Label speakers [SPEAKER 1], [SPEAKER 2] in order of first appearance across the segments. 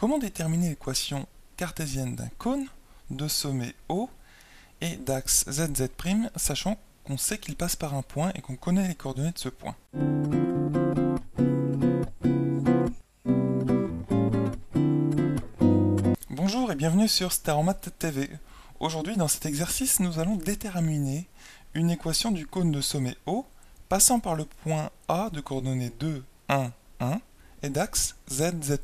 [SPEAKER 1] comment déterminer l'équation cartésienne d'un cône de sommet O et d'axe ZZ', sachant qu'on sait qu'il passe par un point et qu'on connaît les coordonnées de ce point. Bonjour et bienvenue sur Star en Maths TV. Aujourd'hui, dans cet exercice, nous allons déterminer une équation du cône de sommet O passant par le point A de coordonnées 2, 1, 1 et d'axe ZZ'.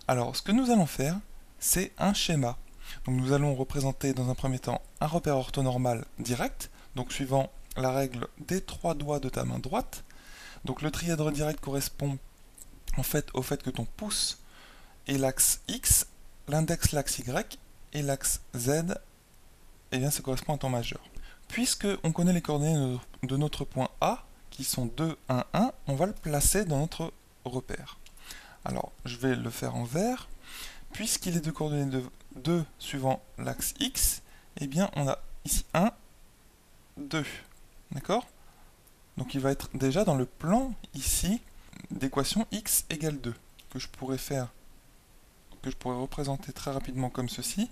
[SPEAKER 1] Alors, ce que nous allons faire, c'est un schéma. Donc nous allons représenter dans un premier temps un repère orthonormal direct, donc suivant la règle des 3 doigts de ta main droite. Donc le trièdre direct correspond en fait au fait que ton pouce est l'axe X, l'index l'axe Y et l'axe Z, et bien ça correspond à ton majeur. Puisque on connaît les coordonnées de notre point A, qui sont 2, 1, 1, on va le placer dans notre repère. Alors je vais le faire en vert. Puisqu'il est de coordonnées de 2 suivant l'axe X, eh bien on a ici 1, 2. D'accord? Donc il va être déjà dans le plan ici d'équation X égale 2, que je pourrais représenter très rapidement comme ceci.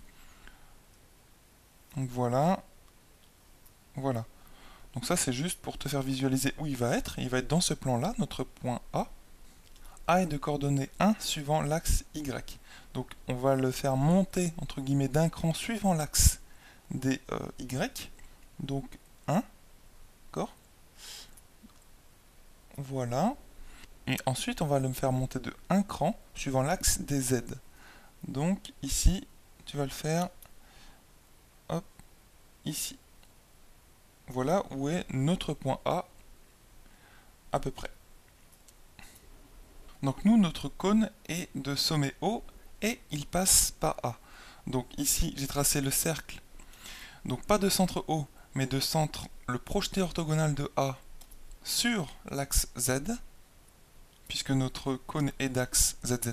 [SPEAKER 1] Donc voilà. Voilà. Donc ça c'est juste pour te faire visualiser où il va être. Il va être dans ce plan-là, notre point A. A est de coordonnées 1 suivant l'axe Y. Donc on va le faire monter entre guillemets d'un cran suivant l'axe des Y. Donc 1, d'accord? Voilà. Et ensuite on va le faire monter de 1 cran suivant l'axe des Z. Donc ici, tu vas le faire hop, ici. Voilà où est notre point A à peu près. Donc nous, notre cône est de sommet O et il passe par A. Donc ici, j'ai tracé le cercle. Donc pas de centre O, mais de centre le projeté orthogonal de A sur l'axe Z, puisque notre cône est d'axe ZZ'.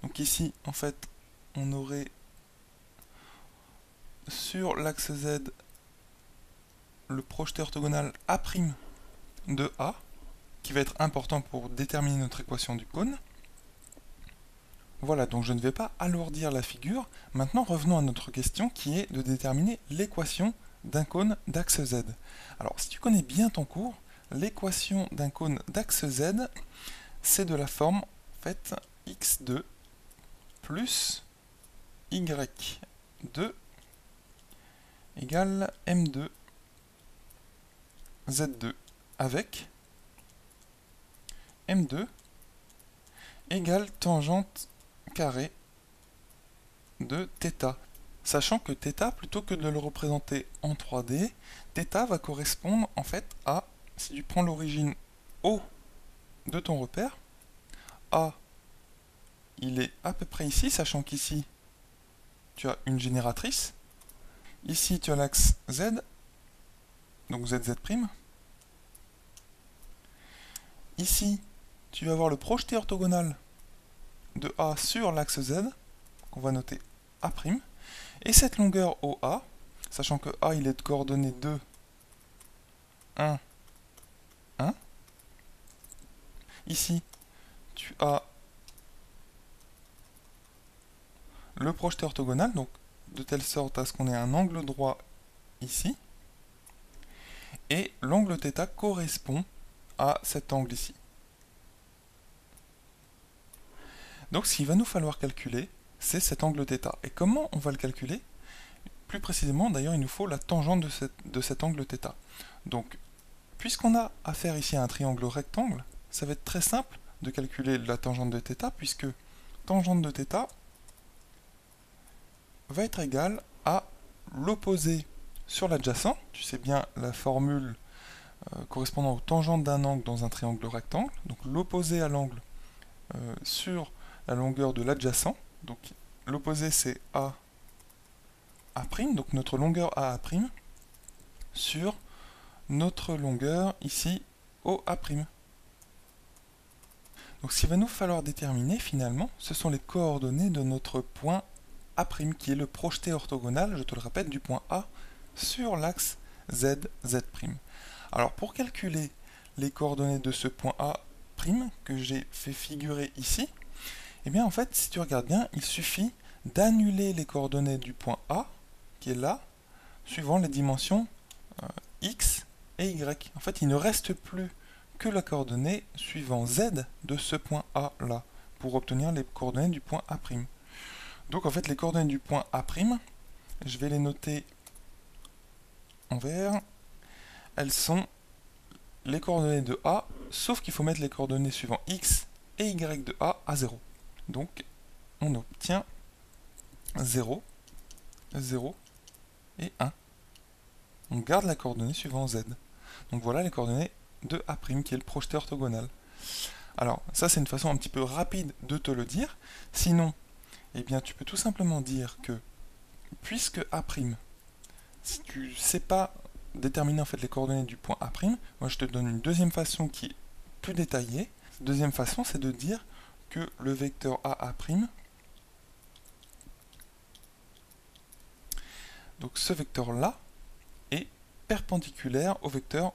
[SPEAKER 1] Donc ici, en fait, on aurait sur l'axe Z le projeté orthogonal A' de A, qui va être important pour déterminer notre équation du cône. Voilà, donc je ne vais pas alourdir la figure. Maintenant, revenons à notre question qui est de déterminer l'équation d'un cône d'axe Z. Alors, si tu connais bien ton cours, l'équation d'un cône d'axe Z, c'est de la forme, en fait, x2 plus y2 égale m2 z2 avec m2 égale tangente carré de θ. Sachant que θ, plutôt que de le représenter en 3D, θ va correspondre en fait à, si tu prends l'origine O de ton repère, A, il est à peu près ici, sachant qu'ici, tu as une génératrice. Ici, tu as l'axe Z, donc ZZ'. Ici, tu vas avoir le projeté orthogonal de A sur l'axe Z, qu'on va noter A', et cette longueur OA, sachant que A il est de coordonnées 2, 1, 1. Ici, tu as le projeté orthogonal, donc de telle sorte à ce qu'on ait un angle droit ici, et l'angle θ correspond à cet angle ici. Donc ce qu'il va nous falloir calculer, c'est cet angle θ. Et comment on va le calculer? Plus précisément, d'ailleurs, il nous faut la tangente de cet angle θ. Donc, puisqu'on a affaire ici à un triangle rectangle, ça va être très simple de calculer la tangente de θ, puisque tangente de θ va être égale à l'opposé sur l'adjacent. Tu sais bien la formule correspondant aux tangentes d'un angle dans un triangle rectangle. Donc l'opposé à l'angle sur la longueur de l'adjacent. Donc l'opposé c'est A', donc notre longueur AA', sur notre longueur ici OA'. Donc ce qu'il va nous falloir déterminer finalement, ce sont les coordonnées de notre point A', qui est le projeté orthogonal, je te le répète, du point A sur l'axe ZZ'. Alors pour calculer les coordonnées de ce point A' que j'ai fait figurer ici, Eh bien en fait, si tu regardes bien, il suffit d'annuler les coordonnées du point A, qui est là, suivant les dimensions x et y. En fait, il ne reste plus que la coordonnée suivant z de ce point A là, pour obtenir les coordonnées du point A'. Donc en fait, les coordonnées du point A', je vais les noter en vert, elles sont les coordonnées de A, sauf qu'il faut mettre les coordonnées suivant x et y de A à 0. Donc on obtient 0, 0 et 1. On garde la coordonnée suivant z. Donc voilà les coordonnées de A', qui est le projeté orthogonal. Alors, ça c'est une façon un petit peu rapide de te le dire. Sinon, eh bien, tu peux tout simplement dire que, puisque A', si tu ne sais pas déterminer en fait les coordonnées du point A', moi je te donne une deuxième façon qui est plus détaillée. Cette deuxième façon, c'est de dire que le vecteur AA', donc ce vecteur-là, est perpendiculaire au vecteur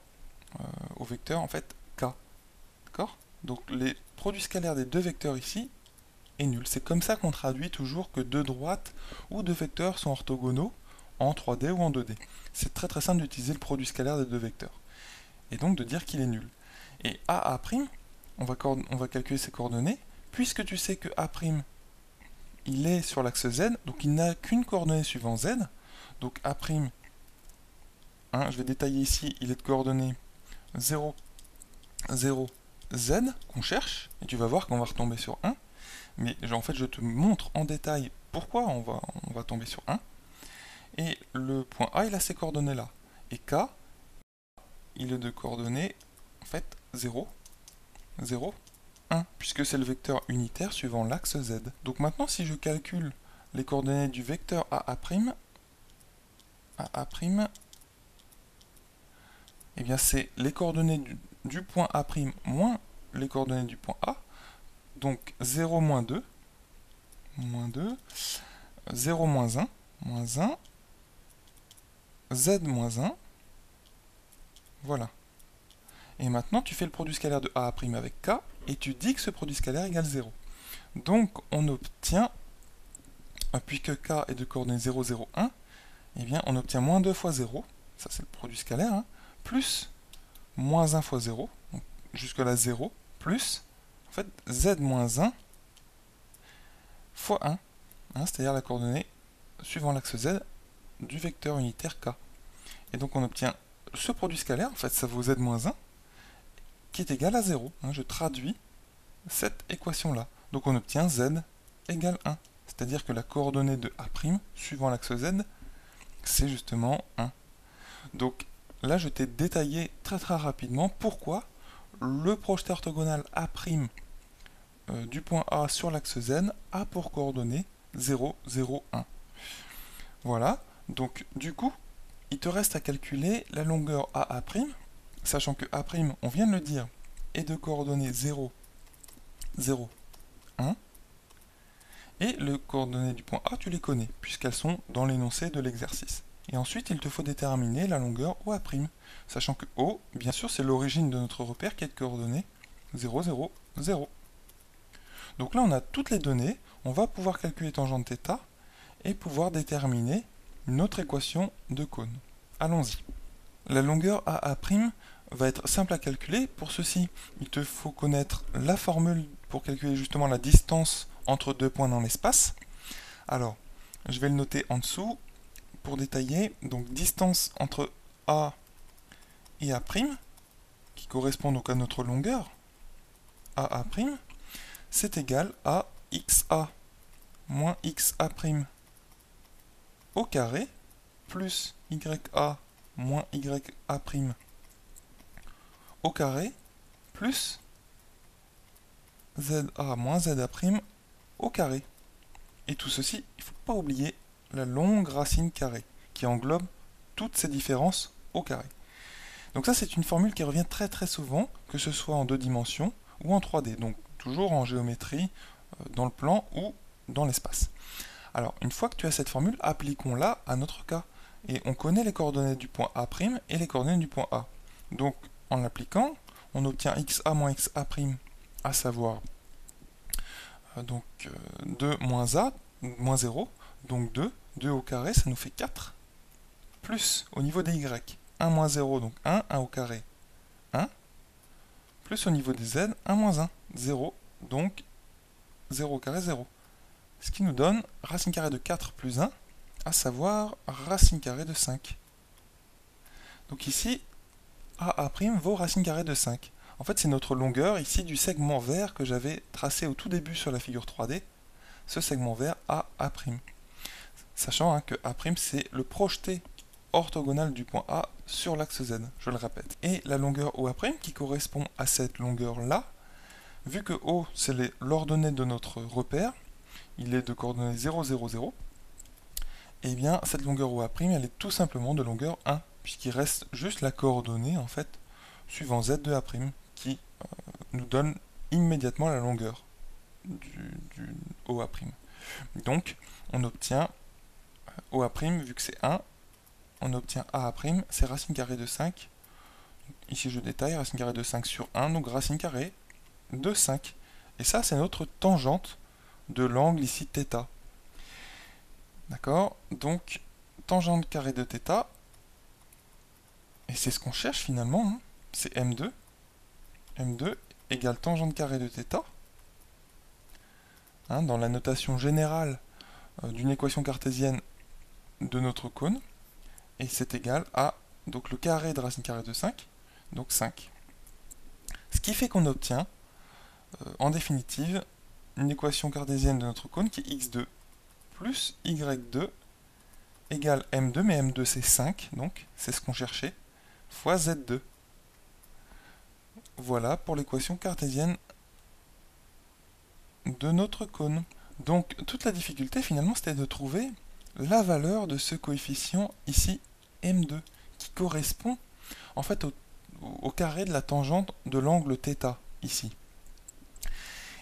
[SPEAKER 1] en fait K. D'accord? Donc les produits scalaires des deux vecteurs ici est nul. C'est comme ça qu'on traduit toujours que deux droites ou deux vecteurs sont orthogonaux en 3D ou en 2D. C'est très très simple d'utiliser le produit scalaire des deux vecteurs. Et donc de dire qu'il est nul. Et AA', on va calculer ses coordonnées. Puisque tu sais que A', il est sur l'axe Z, donc il n'a qu'une coordonnée suivant Z. Donc A', je vais détailler ici, il est de coordonnées 0, 0, Z qu'on cherche, et tu vas voir qu'on va retomber sur 1. Mais en fait, je te montre en détail pourquoi on va tomber sur 1. Et le point A, il a ces coordonnées-là. Et K, il est de coordonnées, en fait, 0, 0, 1, puisque c'est le vecteur unitaire suivant l'axe Z. Donc maintenant, si je calcule les coordonnées du vecteur AA', eh bien c'est les coordonnées du point A' moins les coordonnées du point A. Donc 0, moins 2, 0, moins 1, z moins 1, voilà. Et maintenant, tu fais le produit scalaire de A' avec K, et tu dis que ce produit scalaire égale 0. Donc, on obtient, puisque K est de coordonnées 0, 0, 1, eh bien, on obtient moins 2 fois 0, ça c'est le produit scalaire, hein, plus moins 1 fois 0, donc jusque là 0, plus, en fait, z moins 1 fois 1, c'est-à-dire la coordonnée suivant l'axe z du vecteur unitaire K. Et donc on obtient ce produit scalaire, en fait ça vaut z moins 1, qui est égal à 0. Je traduis cette équation-là. Donc on obtient z égale 1. C'est-à-dire que la coordonnée de A', suivant l'axe z, c'est justement 1. Donc là je t'ai détaillé très très rapidement pourquoi le projeté orthogonal A' du point A sur l'axe z a pour coordonnées 0, 0, 1. Voilà, donc du coup, il te reste à calculer la longueur AA', sachant que A', on vient de le dire, est de coordonnées 0, 0, 1. Et les coordonnées du point A, tu les connais, puisqu'elles sont dans l'énoncé de l'exercice. Et ensuite, il te faut déterminer la longueur OA', sachant que O, bien sûr, c'est l'origine de notre repère qui est de coordonnées 0, 0, 0. Donc là, on a toutes les données, on va pouvoir calculer tangente θ et pouvoir déterminer notre équation de cône. Allons-y. La longueur AA' va être simple à calculer. Pour ceci, il te faut connaître la formule pour calculer justement la distance entre deux points dans l'espace. Alors, je vais le noter en dessous pour détailler. Donc, distance entre A et A', qui correspond donc à notre longueur, AA', c'est égal à XA moins XA' au carré plus YA moins YA' au carré plus ZA moins ZA' au carré. Et tout ceci, il ne faut pas oublier la longue racine carrée qui englobe toutes ces différences au carré. Donc ça, c'est une formule qui revient très très souvent, que ce soit en 2 dimensions ou en 3D, donc toujours en géométrie, dans le plan ou dans l'espace. Alors, une fois que tu as cette formule, appliquons-la à notre cas. Et on connaît les coordonnées du point A' et les coordonnées du point A. Donc, en l'appliquant, on obtient XA moins XA', à savoir Donc 2 moins a, moins 0, donc 2. 2 au carré, ça nous fait 4. Plus, au niveau des y, 1 moins 0, donc 1, 1 au carré, 1. Plus au niveau des z, 1 moins 1, 0, donc 0 au carré, 0. Ce qui nous donne racine carrée de 4 plus 1, à savoir racine carrée de 5. Donc ici, a' vaut racine carrée de 5. En fait, c'est notre longueur ici du segment vert que j'avais tracé au tout début sur la figure 3D. Ce segment vert a'. Sachant que A' c'est le projeté orthogonal du point A sur l'axe Z, je le répète. Et la longueur OA' qui correspond à cette longueur-là, vu que O c'est l'ordonnée de notre repère, il est de coordonnées 0, 0, 0, et bien cette longueur OA' elle est tout simplement de longueur 1, puisqu'il reste juste la coordonnée en fait suivant Z de A' qui nous donne immédiatement la longueur du OA'. Donc on obtient OA', vu que c'est 1, on obtient A', c'est racine carrée de 5. Ici je détaille, racine carrée de 5 sur 1, donc racine carrée de 5. Et ça c'est notre tangente de l'angle ici θ. D'accord? Donc tangente carrée de θ, et c'est ce qu'on cherche finalement, hein. C'est M2. M2 égale tangente carrée de θ. Hein, dans la notation générale d'une équation cartésienne de notre cône, et c'est égal à donc le carré de racine carrée de 5, donc 5. Ce qui fait qu'on obtient, en définitive, une équation cartésienne de notre cône qui est x2 plus y2 égale m2, mais m2 c'est 5, donc c'est ce qu'on cherchait, fois z2. Voilà pour l'équation cartésienne de notre cône. Donc toute la difficulté finalement c'était de trouver la valeur de ce coefficient ici m2 qui correspond en fait au carré de la tangente de l'angle θ ici.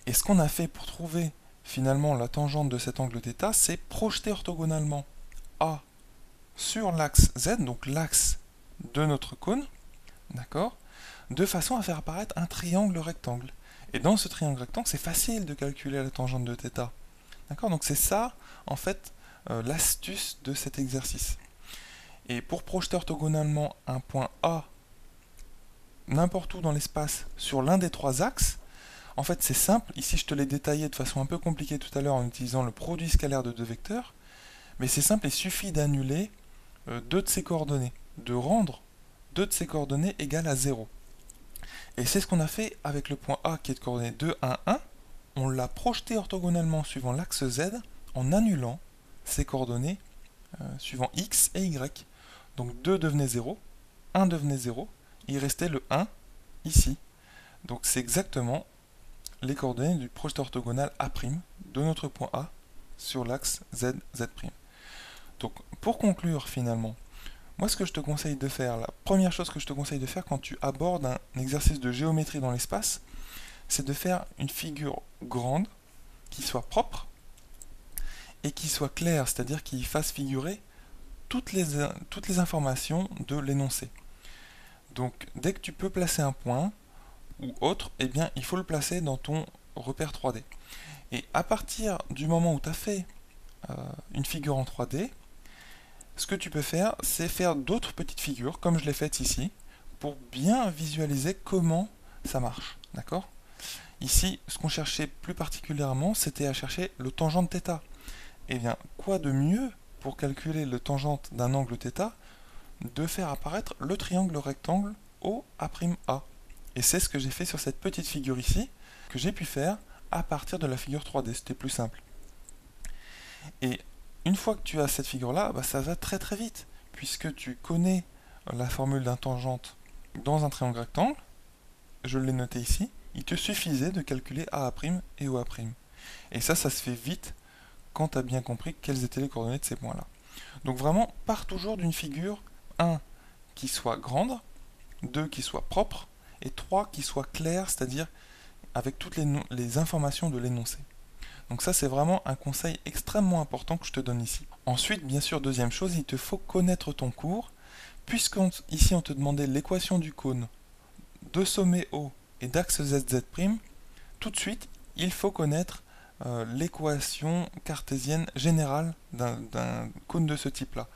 [SPEAKER 1] Et ce qu'on a fait pour trouver finalement la tangente de cet angle θ, c'est projeter orthogonalement A sur l'axe Z, donc l'axe de notre cône, d'accord, de façon à faire apparaître un triangle rectangle. Et dans ce triangle rectangle, c'est facile de calculer la tangente de θ. D'accord, donc c'est ça, en fait, l'astuce de cet exercice. Et pour projeter orthogonalement un point A n'importe où dans l'espace sur l'un des trois axes, en fait c'est simple, ici je te l'ai détaillé de façon un peu compliquée tout à l'heure en utilisant le produit scalaire de deux vecteurs, mais c'est simple, il suffit d'annuler deux de ces coordonnées, de rendre deux de ces coordonnées égales à 0. Et c'est ce qu'on a fait avec le point A qui est de coordonnées 2, 1, 1, on l'a projeté orthogonalement suivant l'axe Z en annulant ces coordonnées suivant X et Y. Donc 2 devenait 0, 1 devenait 0, il restait le 1 ici. Donc c'est exactement les coordonnées du projeté orthogonal A' de notre point A sur l'axe Z, Z'. Donc pour conclure finalement, moi ce que je te conseille de faire, la première chose que je te conseille de faire quand tu abordes un exercice de géométrie dans l'espace, c'est de faire une figure grande, qui soit propre, et qui soit claire, c'est-à-dire qui fasse figurer toutes les informations de l'énoncé. Donc dès que tu peux placer un point ou autre, eh bien il faut le placer dans ton repère 3D. Et à partir du moment où tu as fait une figure en 3D, ce que tu peux faire, c'est faire d'autres petites figures, comme je l'ai fait ici, pour bien visualiser comment ça marche. D'accord ? Ici, ce qu'on cherchait plus particulièrement, c'était à chercher le tangent θ. Eh bien, quoi de mieux pour calculer le tangente d'un angle θ de faire apparaître le triangle rectangle OA'. Et c'est ce que j'ai fait sur cette petite figure ici, que j'ai pu faire à partir de la figure 3D, c'était plus simple. Et une fois que tu as cette figure-là, ça va très très vite, puisque tu connais la formule d'un tangente dans un triangle rectangle, je l'ai noté ici, il te suffisait de calculer A' et OA'. Et ça se fait vite quand tu as bien compris quelles étaient les coordonnées de ces points-là. Donc vraiment, pars toujours d'une figure 1 qui soit grande, 2 qui soit propre, et 3 qui soit claire, c'est-à-dire avec toutes les informations de l'énoncé. Donc ça c'est vraiment un conseil extrêmement important que je te donne ici. Ensuite, bien sûr, deuxième chose, il te faut connaître ton cours, puisqu'ici on te demandait l'équation du cône de sommet O et d'axe ZZ', tout de suite il faut connaître l'équation cartésienne générale d'un cône de ce type-là.